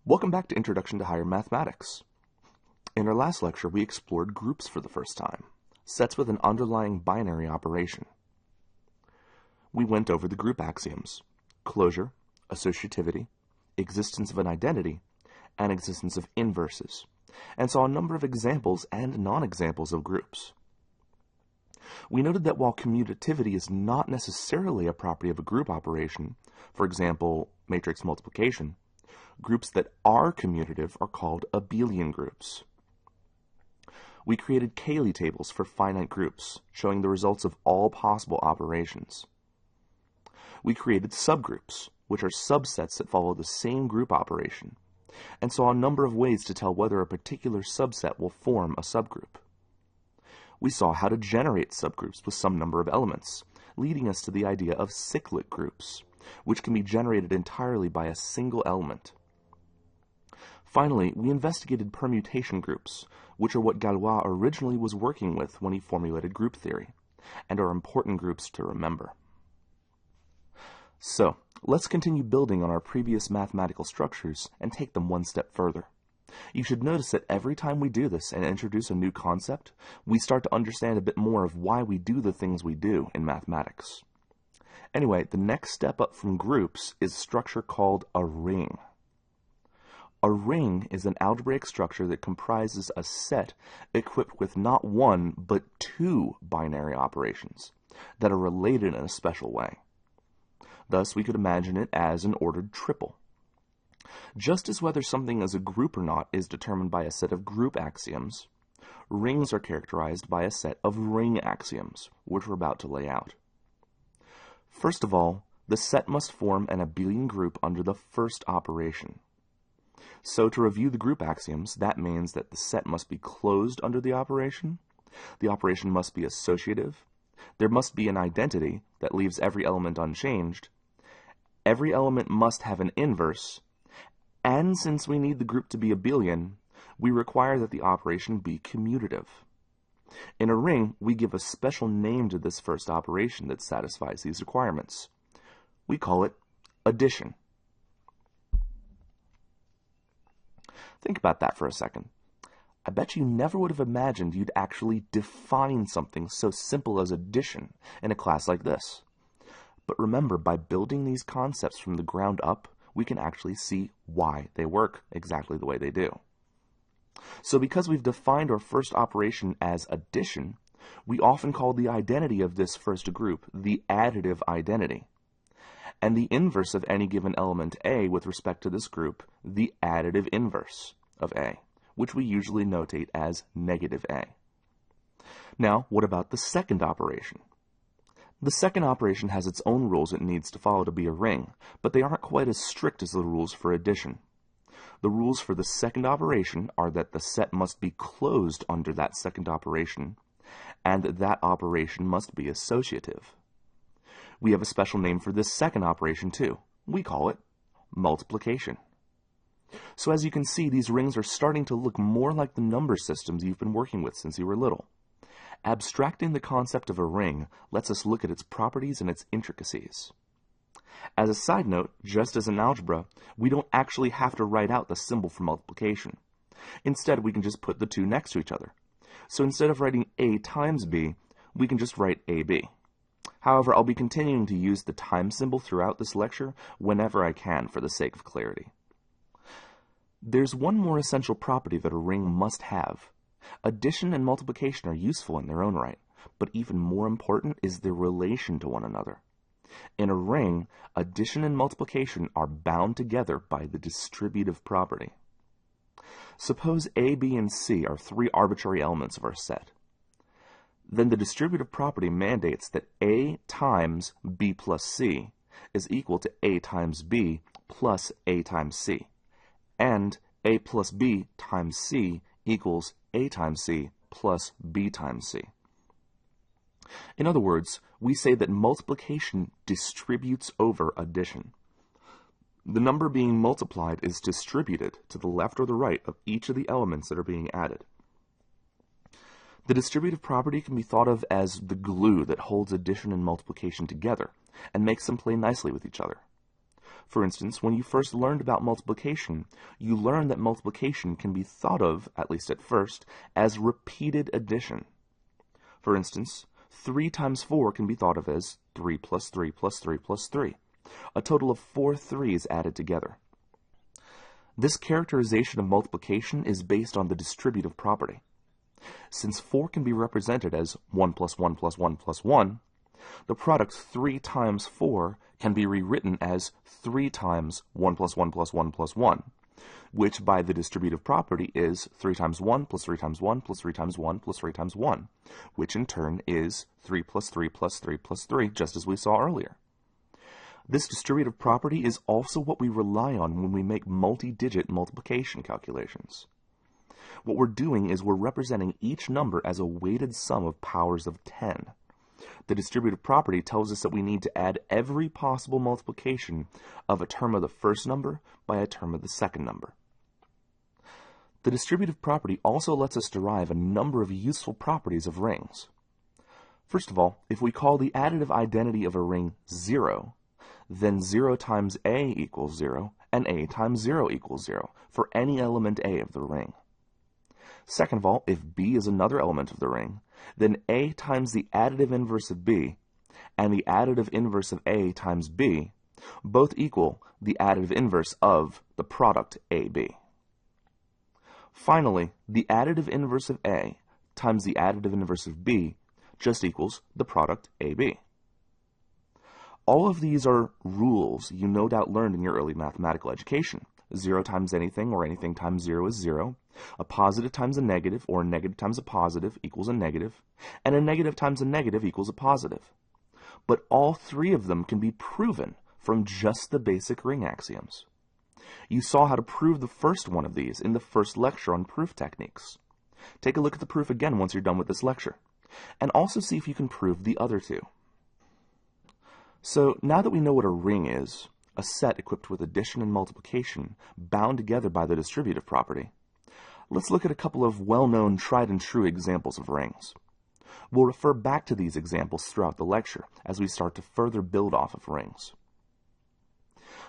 Welcome back to Introduction to Higher Mathematics. In our last lecture, we explored groups for the first time, sets with an underlying binary operation. We went over the group axioms: closure, associativity, existence of an identity, and existence of inverses, and saw a number of examples and non-examples of groups. We noted that while commutativity is not necessarily a property of a group operation, for example, matrix multiplication, groups that are commutative are called abelian groups. We created Cayley tables for finite groups, showing the results of all possible operations. We created subgroups, which are subsets that follow the same group operation, and saw a number of ways to tell whether a particular subset will form a subgroup. We saw how to generate subgroups with some number of elements, leading us to the idea of cyclic groups, which can be generated entirely by a single element. Finally, we investigated permutation groups, which are what Galois originally was working with when he formulated group theory, and are important groups to remember. So, let's continue building on our previous mathematical structures and take them one step further. You should notice that every time we do this and introduce a new concept, we start to understand a bit more of why we do the things we do in mathematics. Anyway, the next step up from groups is a structure called a ring. A ring is an algebraic structure that comprises a set equipped with not one, but two binary operations that are related in a special way. Thus, we could imagine it as an ordered triple. Just as whether something is a group or not is determined by a set of group axioms, rings are characterized by a set of ring axioms, which we're about to lay out. First of all, the set must form an abelian group under the first operation. So to review the group axioms, that means that the set must be closed under the operation must be associative, there must be an identity that leaves every element unchanged, every element must have an inverse, and since we need the group to be abelian, we require that the operation be commutative. In a ring, we give a special name to this first operation that satisfies these requirements. We call it addition. Think about that for a second. I bet you never would have imagined you'd actually define something so simple as addition in a class like this. But remember, by building these concepts from the ground up, we can actually see why they work exactly the way they do. So because we've defined our first operation as addition, we often call the identity of this first group the additive identity, and the inverse of any given element A with respect to this group the additive inverse of A, which we usually notate as negative A. Now, what about the second operation? The second operation has its own rules it needs to follow to be a ring, but they aren't quite as strict as the rules for addition. The rules for the second operation are that the set must be closed under that second operation, and that operation must be associative. We have a special name for this second operation too. We call it multiplication. So as you can see, these rings are starting to look more like the number systems you've been working with since you were little. Abstracting the concept of a ring lets us look at its properties and its intricacies. As a side note, just as in algebra, we don't actually have to write out the symbol for multiplication. Instead, we can just put the two next to each other. So instead of writing A times B, we can just write AB. However, I'll be continuing to use the times symbol throughout this lecture whenever I can for the sake of clarity. There's one more essential property that a ring must have. Addition and multiplication are useful in their own right, but even more important is their relation to one another. In a ring, addition and multiplication are bound together by the distributive property. Suppose A, B, and C are three arbitrary elements of our set. Then the distributive property mandates that A times B plus C is equal to A times B plus A times C, and A plus B times C equals A times C plus B times C. In other words, we say that multiplication distributes over addition. The number being multiplied is distributed to the left or the right of each of the elements that are being added. The distributive property can be thought of as the glue that holds addition and multiplication together and makes them play nicely with each other. For instance, when you first learned about multiplication, you learned that multiplication can be thought of, at least at first, as repeated addition. For instance, 3 times 4 can be thought of as 3 plus 3 plus 3 plus 3, a total of 4 3's added together. This characterization of multiplication is based on the distributive property. Since 4 can be represented as 1 plus 1 plus 1 plus 1, the product 3 times 4 can be rewritten as 3 times 1 plus 1 plus 1 plus 1, which by the distributive property is 3 times 1 plus 3 times 1 plus 3 times 1 plus 3 times 1, which in turn is 3 plus 3 plus 3 plus 3, just as we saw earlier. This distributive property is also what we rely on when we make multi-digit multiplication calculations. What we're doing is we're representing each number as a weighted sum of powers of 10. The distributive property tells us that we need to add every possible multiplication of a term of the first number by a term of the second number. The distributive property also lets us derive a number of useful properties of rings. First of all, if we call the additive identity of a ring 0, then 0 times A equals 0, and A times 0 equals 0 for any element A of the ring. Second of all, if B is another element of the ring, then A times the additive inverse of B and the additive inverse of A times B both equal the additive inverse of the product AB. Finally, the additive inverse of A times the additive inverse of B just equals the product AB. All of these are rules you no doubt learned in your early mathematical education. 0 times anything or anything times 0 is 0. A positive times a negative or a negative times a positive equals a negative. And a negative times a negative equals a positive. But all three of them can be proven from just the basic ring axioms. You saw how to prove the first one of these in the first lecture on proof techniques. Take a look at the proof again once you're done with this lecture. And also see if you can prove the other two. So now that we know what a ring is, a set equipped with addition and multiplication bound together by the distributive property, let's look at a couple of well-known tried and true examples of rings. We'll refer back to these examples throughout the lecture as we start to further build off of rings.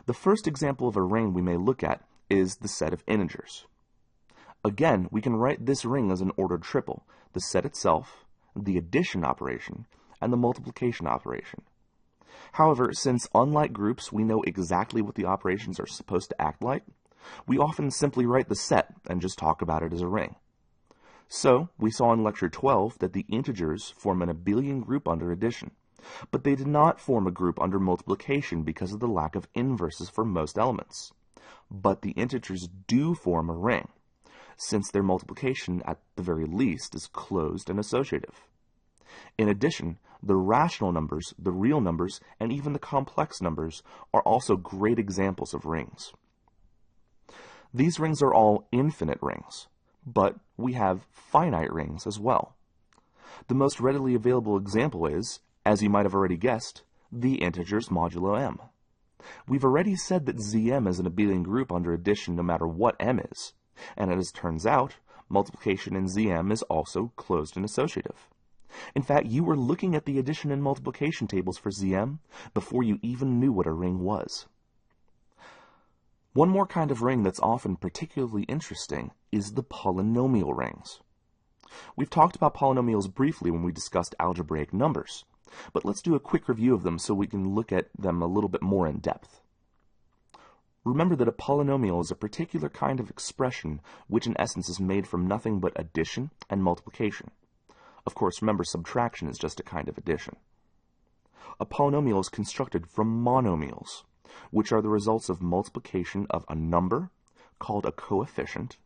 The first example of a ring we may look at is the set of integers. Again, we can write this ring as an ordered triple: the set itself, the addition operation, and the multiplication operation. However, since unlike groups we know exactly what the operations are supposed to act like, we often simply write the set and just talk about it as a ring. So, we saw in Lecture 12 that the integers form an abelian group under addition, but they did not form a group under multiplication because of the lack of inverses for most elements. But the integers do form a ring, since their multiplication, at the very least, is closed and associative. In addition, the rational numbers, the real numbers, and even the complex numbers are also great examples of rings. These rings are all infinite rings, but we have finite rings as well. The most readily available example is, as you might have already guessed, the integers modulo m. We've already said that Zm is an abelian group under addition no matter what m is, and as it turns out, multiplication in Zm is also closed and associative. In fact, you were looking at the addition and multiplication tables for Zm before you even knew what a ring was. One more kind of ring that's often particularly interesting is the polynomial rings. We've talked about polynomials briefly when we discussed algebraic numbers, but let's do a quick review of them so we can look at them a little bit more in depth. Remember that a polynomial is a particular kind of expression which in essence is made from nothing but addition and multiplication. Of course, remember, subtraction is just a kind of addition. A polynomial is constructed from monomials, which are the results of multiplication of a number, called a coefficient,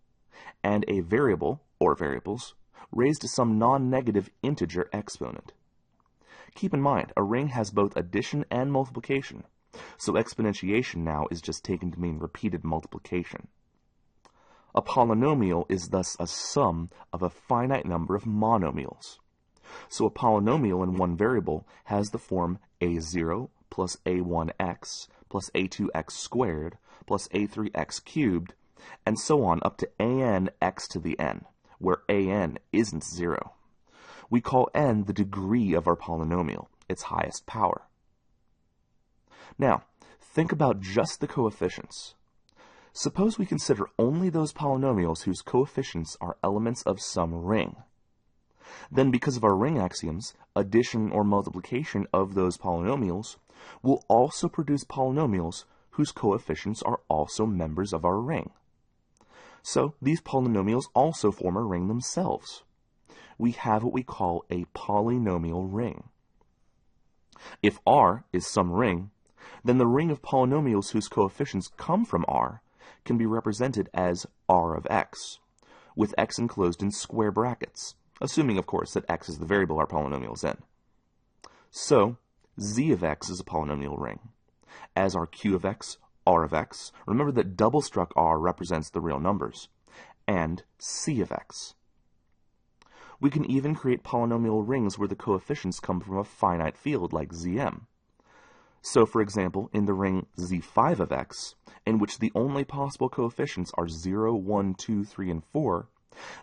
and a variable, or variables, raised to some non-negative integer exponent. Keep in mind, a ring has both addition and multiplication, so exponentiation now is just taken to mean repeated multiplication. A polynomial is thus a sum of a finite number of monomials. So a polynomial in one variable has the form a0 plus a1x plus a2x squared plus a3x cubed, and so on up to an x to the n, where an isn't 0. We call n the degree of our polynomial, its highest power. Now, Think about just the coefficients. Suppose we consider only those polynomials whose coefficients are elements of some ring. Then, because of our ring axioms, addition or multiplication of those polynomials will also produce polynomials whose coefficients are also members of our ring. So, these polynomials also form a ring themselves. We have what we call a polynomial ring. If R is some ring, then the ring of polynomials whose coefficients come from R can be represented as R of x, with x enclosed in square brackets, assuming, of course, that x is the variable our polynomial is in. So, z of x is a polynomial ring, as are q of x, r of x, remember that double struck r represents the real numbers, and c of x. We can even create polynomial rings where the coefficients come from a finite field like Zm. So, for example, in the ring Z5 of x, in which the only possible coefficients are 0, 1, 2, 3, and 4,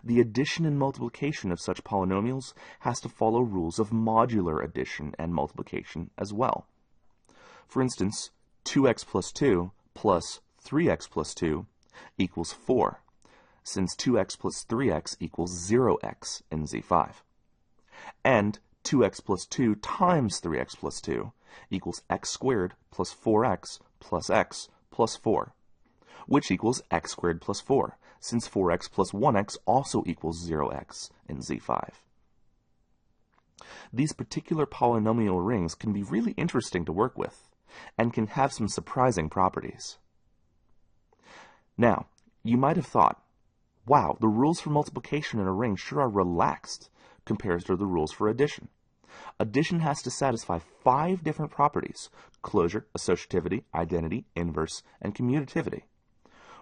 the addition and multiplication of such polynomials has to follow rules of modular addition and multiplication as well. For instance, 2x plus 2 plus 3x plus 2 equals 4, since 2x plus 3x equals 0x in Z5. And 2x plus 2 times 3x plus 2 equals x squared plus 4x plus x plus 4, which equals x squared plus 4, since 4x plus 1x also equals 0x in Z5. These particular polynomial rings can be really interesting to work with, and can have some surprising properties. Now, you might have thought, wow, the rules for multiplication in a ring sure are relaxed compared to the rules for addition. Addition has to satisfy 5 different properties: closure, associativity, identity, inverse, and commutativity.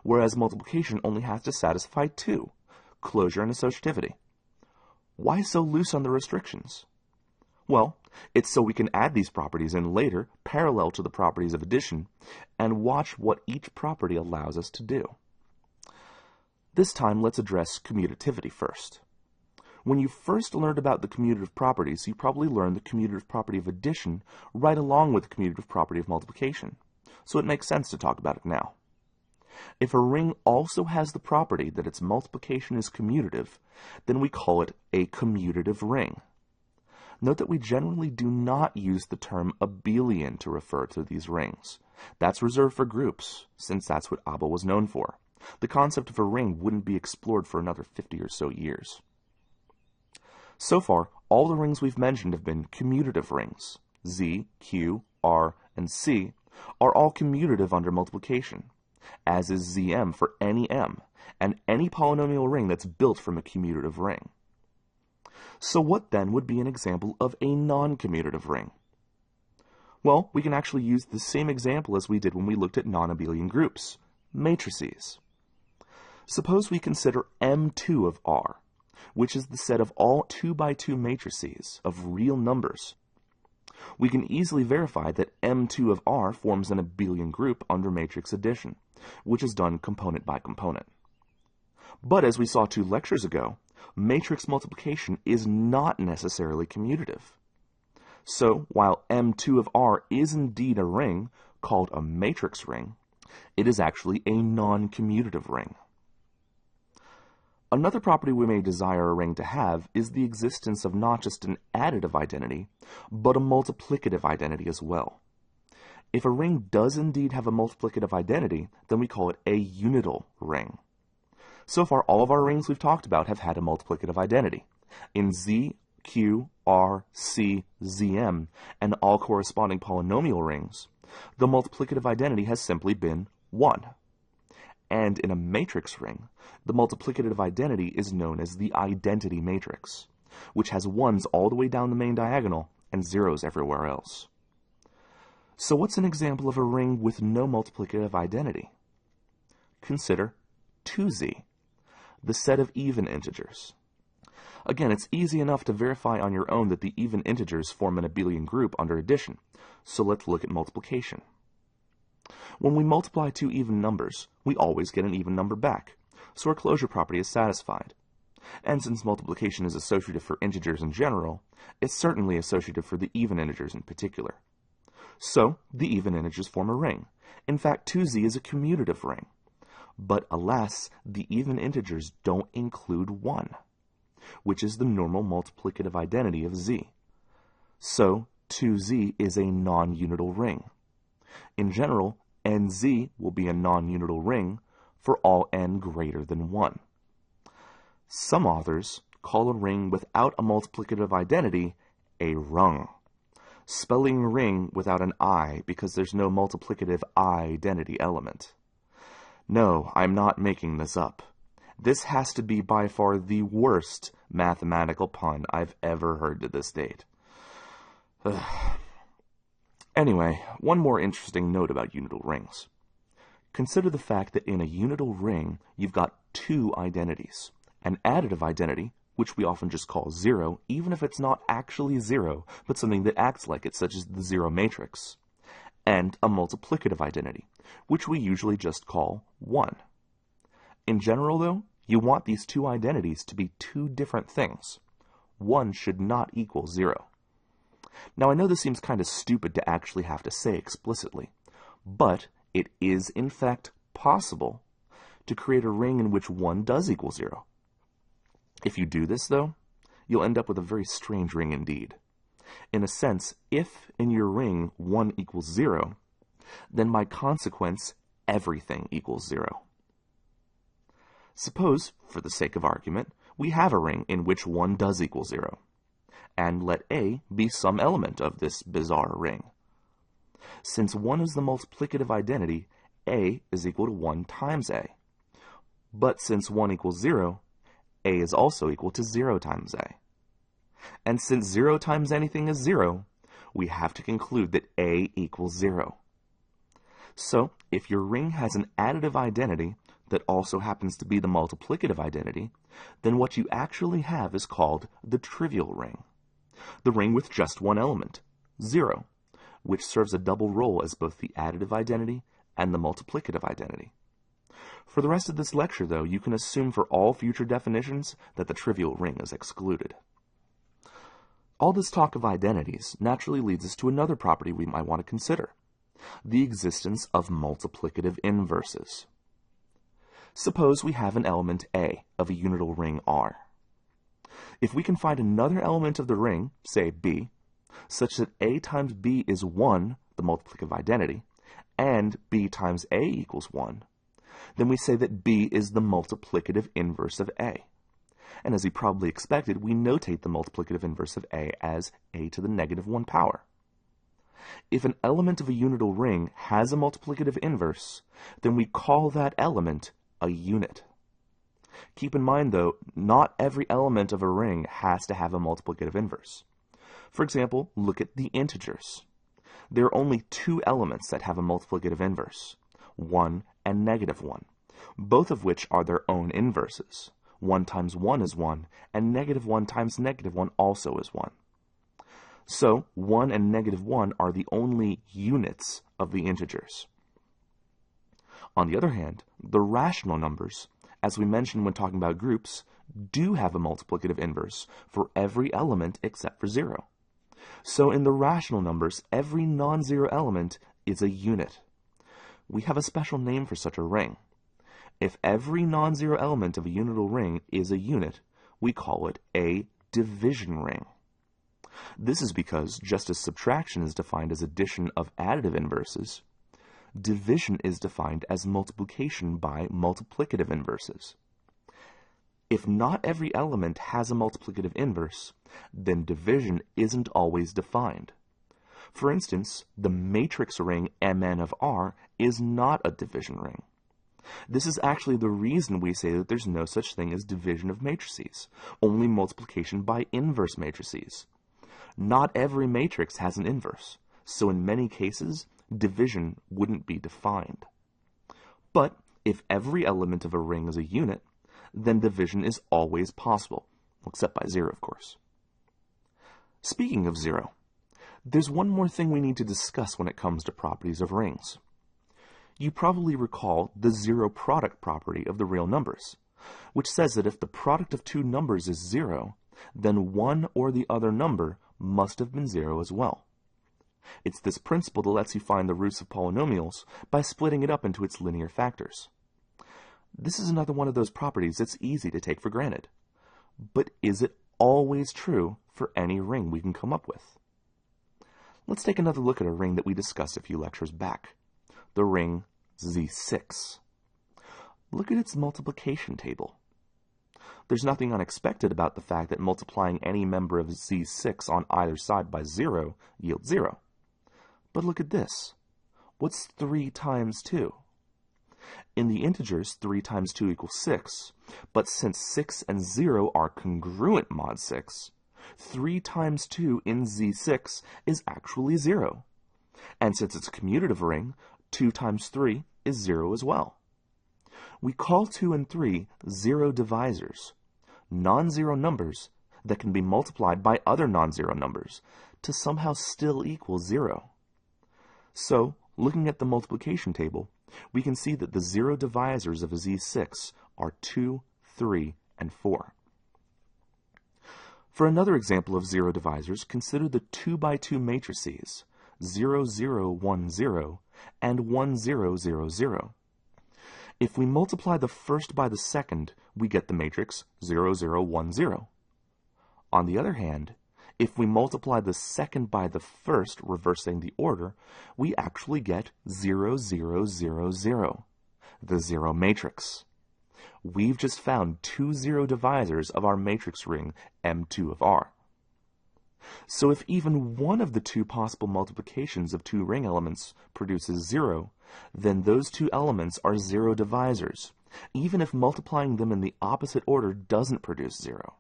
Whereas multiplication only has to satisfy 2, closure and associativity. Why so loose on the restrictions? Well, it's so we can add these properties in later, parallel to the properties of addition, and watch what each property allows us to do. This time, let's address commutativity first. When you first learned about the commutative properties, you probably learned the commutative property of addition right along with the commutative property of multiplication, so it makes sense to talk about it now. If a ring also has the property that its multiplication is commutative, then we call it a commutative ring. Note that we generally do not use the term abelian to refer to these rings. That's reserved for groups, since that's what Abel was known for. The concept of a ring wouldn't be explored for another 50 or so years. So far, all the rings we've mentioned have been commutative rings. Z, Q, R, and C are all commutative under multiplication, as is Zm for any m, and any polynomial ring that's built from a commutative ring. So what then would be an example of a non-commutative ring? Well, we can actually use the same example as we did when we looked at non-abelian groups, matrices. Suppose we consider M2 of R, which is the set of all 2 by 2 matrices of real numbers. We can easily verify that M2 of R forms an abelian group under matrix addition, which is done component by component. But as we saw 2 lectures ago, matrix multiplication is not necessarily commutative. So, while M2 of R is indeed a ring called a matrix ring, it is actually a non-commutative ring. Another property we may desire a ring to have is the existence of not just an additive identity, but a multiplicative identity as well. If a ring does indeed have a multiplicative identity, then we call it a unital ring. So far, all of our rings we've talked about have had a multiplicative identity. In Z, Q, R, C, Zm, and all corresponding polynomial rings, the multiplicative identity has simply been 1. And in a matrix ring, the multiplicative identity is known as the identity matrix, which has 1s all the way down the main diagonal and 0s everywhere else. So what's an example of a ring with no multiplicative identity? Consider 2z, the set of even integers. Again, it's easy enough to verify on your own that the even integers form an abelian group under addition, so let's look at multiplication. When we multiply 2 even numbers, we always get an even number back, so our closure property is satisfied. And since multiplication is associative for integers in general, it's certainly associative for the even integers in particular. So, the even integers form a ring, In fact, 2z is a commutative ring. But alas, the even integers don't include 1, which is the normal multiplicative identity of z. So, 2z is a non-unital ring. In general, nz will be a non-unital ring for all n greater than 1. Some authors call a ring without a multiplicative identity a rung, spelling ring without an I because there's no multiplicative identity element. No, I'm not making this up. This has to be by far the worst mathematical pun I've ever heard to this date. Anyway, one more interesting note about unital rings. Consider the fact that in a unital ring, you've got two identities. An additive identity, which we often just call 0, even if it's not actually 0, but something that acts like it, such as the zero matrix. And a multiplicative identity, which we usually just call 1. In general, though, you want these two identities to be two different things. 1 should not equal 0. Now, I know this seems kind of stupid to actually have to say explicitly, but it is, in fact, possible to create a ring in which 1 does equal 0. If you do this, though, you'll end up with a very strange ring indeed. In a sense, if in your ring 1 equals 0, then by consequence, everything equals 0. Suppose, for the sake of argument, we have a ring in which 1 does equal 0, and let A be some element of this bizarre ring. Since 1 is the multiplicative identity, A is equal to 1 times A. But since 1 equals 0, A is also equal to 0 times A. And since 0 times anything is 0, we have to conclude that A equals 0. So, if your ring has an additive identity that also happens to be the multiplicative identity, then what you actually have is called the trivial ring. The ring with just one element, 0, which serves a double role as both the additive identity and the multiplicative identity. For the rest of this lecture, though, you can assume for all future definitions that the trivial ring is excluded. All this talk of identities naturally leads us to another property we might want to consider, the existence of multiplicative inverses. Suppose we have an element A of a unital ring R. If we can find another element of the ring, say B, such that A times B is 1, the multiplicative identity, and B times A equals 1, then we say that B is the multiplicative inverse of A. And as you probably expected, we notate the multiplicative inverse of A as A to the negative 1 power. If an element of a unital ring has a multiplicative inverse, then we call that element a unit. Keep in mind, though, not every element of a ring has to have a multiplicative inverse. For example, look at the integers. There are only two elements that have a multiplicative inverse, 1 and negative 1, both of which are their own inverses. 1 times 1 is 1, and negative 1 times negative 1 also is 1. So, 1 and negative 1 are the only units of the integers. On the other hand, the rational numbers, as we mentioned when talking about groups, do have a multiplicative inverse for every element except for 0. So in the rational numbers, every non-zero element is a unit. We have a special name for such a ring. If every non-zero element of a unital ring is a unit, we call it a division ring. This is because, just as subtraction is defined as addition of additive inverses, division is defined as multiplication by multiplicative inverses. If not every element has a multiplicative inverse, then division isn't always defined. For instance, the matrix ring Mn of R is not a division ring. This is actually the reason we say that there's no such thing as division of matrices, only multiplication by inverse matrices. Not every matrix has an inverse, so in many cases, division wouldn't be defined. But if every element of a ring is a unit, then division is always possible, except by 0, of course. Speaking of 0, there's one more thing we need to discuss when it comes to properties of rings. You probably recall the zero product property of the real numbers, which says that if the product of two numbers is 0, then one or the other number must have been 0 as well. It's this principle that lets you find the roots of polynomials by splitting it up into its linear factors. This is another one of those properties that's easy to take for granted. But is it always true for any ring we can come up with? Let's take another look at a ring that we discussed a few lectures back, the ring Z6. Look at its multiplication table. There's nothing unexpected about the fact that multiplying any member of Z6 on either side by 0 yields 0. But look at this. What's 3 times 2? In the integers, 3 times 2 equals 6, but since 6 and 0 are congruent mod 6, 3 times 2 in Z6 is actually 0. And since it's a commutative ring, 2 times 3 is 0 as well. We call 2 and 3 zero divisors, non-zero numbers that can be multiplied by other non-zero numbers to somehow still equal 0. So, looking at the multiplication table, we can see that the zero divisors of a Z6 are 2, 3, and 4. For another example of zero divisors, consider the 2 by 2 matrices 0, 0, 1, 0 and 1, 0, 0, 0. If we multiply the first by the second, we get the matrix 0, 0, 1, 0. On the other hand, if we multiply the second by the first, reversing the order, we actually get 0, 0, 0, 0, the zero matrix. We've just found 2 zero divisors of our matrix ring M2 of R. So if even one of the 2 possible multiplications of 2 ring elements produces 0, then those 2 elements are zero divisors, even if multiplying them in the opposite order doesn't produce 0.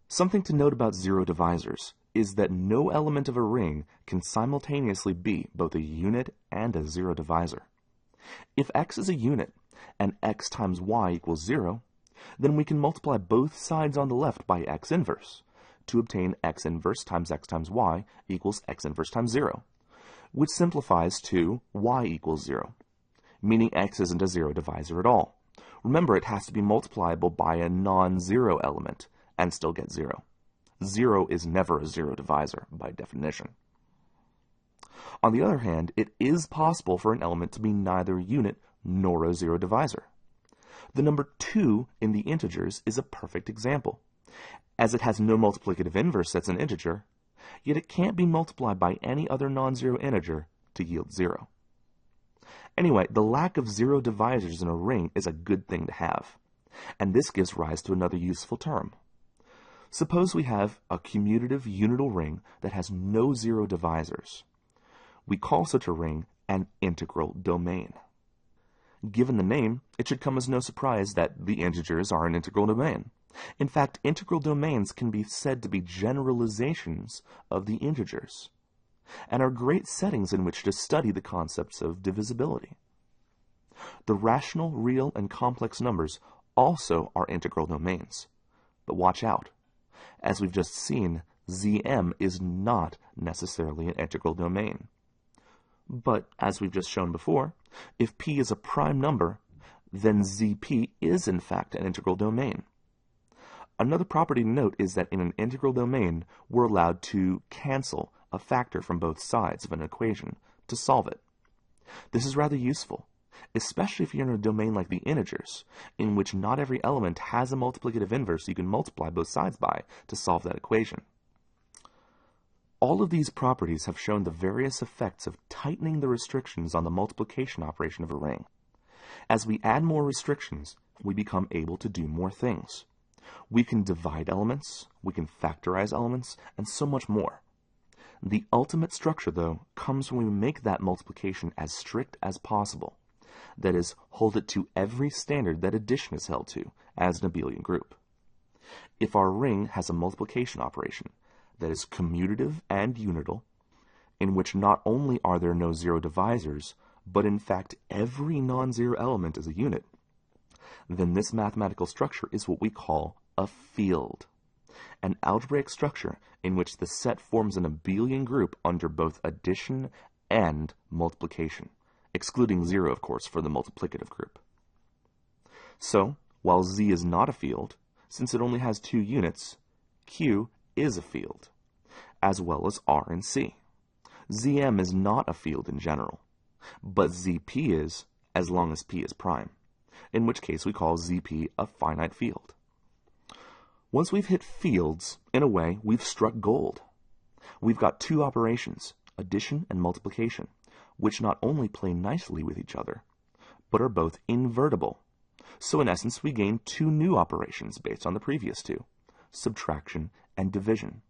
Something to note about zero divisors is that no element of a ring can simultaneously be both a unit and a zero divisor. If x is a unit and x times y equals 0, then we can multiply both sides on the left by x inverse to obtain x inverse times y equals x inverse times 0, which simplifies to y equals 0, meaning x isn't a zero divisor at all. Remember, it has to be multipliable by a non-zero element and still get 0. 0 is never a zero divisor by definition. On the other hand, it is possible for an element to be neither a unit nor a zero divisor. The number 2 in the integers is a perfect example, as it has no multiplicative inverse that's an integer, yet it can't be multiplied by any other non-zero integer to yield 0. Anyway, the lack of zero divisors in a ring is a good thing to have, and this gives rise to another useful term. Suppose we have a commutative unital ring that has no zero divisors. We call such a ring an integral domain. Given the name, it should come as no surprise that the integers are an integral domain. In fact, integral domains can be said to be generalizations of the integers, and are great settings in which to study the concepts of divisibility. The rational, real, and complex numbers also are integral domains. But watch out. As we've just seen, Zm is not necessarily an integral domain. But, as we've just shown before, if p is a prime number, then Zp is in fact an integral domain. Another property to note is that in an integral domain, we're allowed to cancel a factor from both sides of an equation to solve it. This is rather useful, especially if you're in a domain like the integers, in which not every element has a multiplicative inverse you can multiply both sides by to solve that equation. All of these properties have shown the various effects of tightening the restrictions on the multiplication operation of a ring. As we add more restrictions, we become able to do more things. We can divide elements, we can factorize elements, and so much more. The ultimate structure, though, comes when we make that multiplication as strict as possible. That is, hold it to every standard that addition is held to, as an abelian group. If our ring has a multiplication operation that is commutative and unital, in which not only are there no zero divisors, but in fact every non-zero element is a unit, then this mathematical structure is what we call a field, an algebraic structure in which the set forms an abelian group under both addition and multiplication, excluding 0, of course, for the multiplicative group. So, while Z is not a field, since it only has 2 units, Q is a field, as well as R and C. Zm is not a field in general, but Zp is as long as p is prime, in which case we call Zp a finite field. Once we've hit fields, in a way, we've struck gold. We've got two operations, addition and multiplication, which not only play nicely with each other, but are both invertible. So in essence, we gain two new operations based on the previous two, subtraction and division.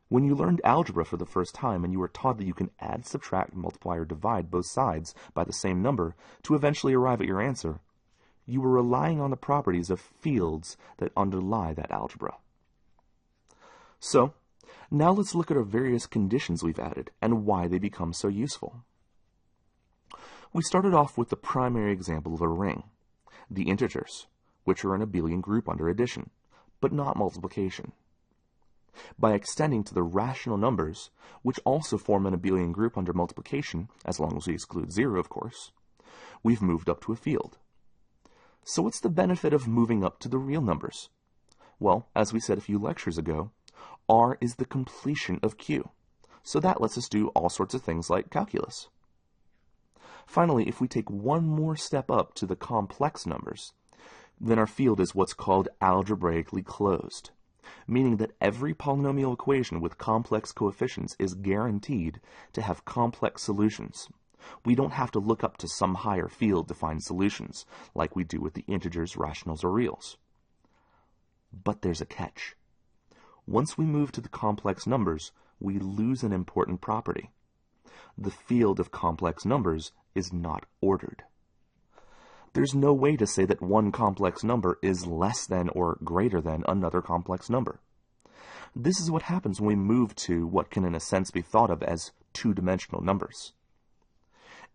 When you learned algebra for the first time and you were taught that you can add, subtract, multiply, or divide both sides by the same number to eventually arrive at your answer, you were relying on the properties of fields that underlie that algebra. So, now let's look at our various conditions we've added and why they become so useful. We started off with the primary example of a ring, the integers, which are an abelian group under addition, but not multiplication. By extending to the rational numbers, which also form an abelian group under multiplication, as long as we exclude 0, of course, we've moved up to a field. So what's the benefit of moving up to the real numbers? Well, as we said a few lectures ago, R is the completion of Q. So that lets us do all sorts of things like calculus. Finally, if we take one more step up to the complex numbers, then our field is what's called algebraically closed, meaning that every polynomial equation with complex coefficients is guaranteed to have complex solutions. We don't have to look up to some higher field to find solutions, like we do with the integers, rationals, or reals. But there's a catch. Once we move to the complex numbers, we lose an important property. The field of complex numbers is not ordered. There's no way to say that one complex number is less than or greater than another complex number. This is what happens when we move to what can in a sense be thought of as two-dimensional numbers.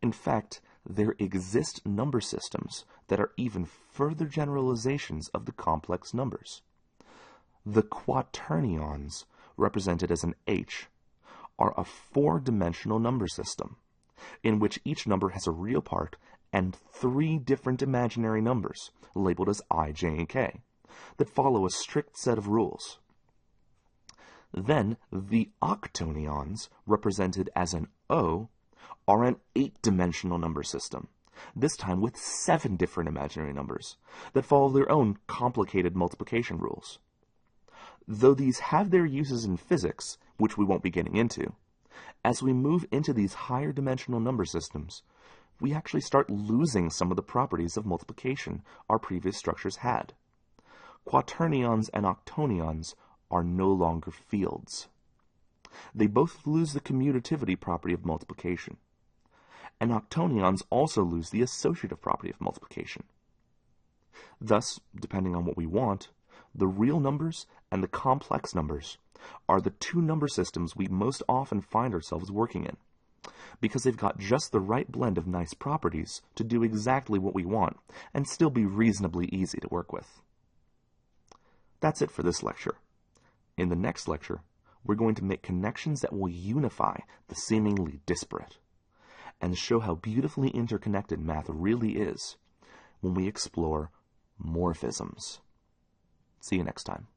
In fact, there exist number systems that are even further generalizations of the complex numbers. The quaternions, represented as an H, are a four-dimensional number system, in which each number has a real part and three different imaginary numbers, labeled as I, J, and K, that follow a strict set of rules. Then, the octonions, represented as an O, are an eight-dimensional number system, this time with 7 different imaginary numbers, that follow their own complicated multiplication rules. Though these have their uses in physics, which we won't be getting into, as we move into these higher dimensional number systems, we actually start losing some of the properties of multiplication our previous structures had. Quaternions and octonions are no longer fields. They both lose the commutativity property of multiplication. And octonions also lose the associative property of multiplication. Thus, depending on what we want, the real numbers and the complex numbers are the two number systems we most often find ourselves working in, because they've got just the right blend of nice properties to do exactly what we want and still be reasonably easy to work with. That's it for this lecture. In the next lecture, we're going to make connections that will unify the seemingly disparate, and show how beautifully interconnected math really is when we explore morphisms. See you next time.